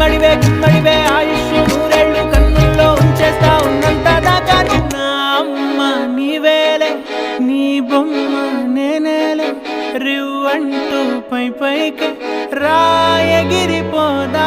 గుమ్మడివే ఆయుష్ నూరేళ్ళు కన్నుల్లో ఉంచేస్తా ఉన్నంత దాకా నా అమ్మ నీవేలే నీ బొమ్మ నేనేలే రివ్వంటూ పైకి రాయగిరిపోదా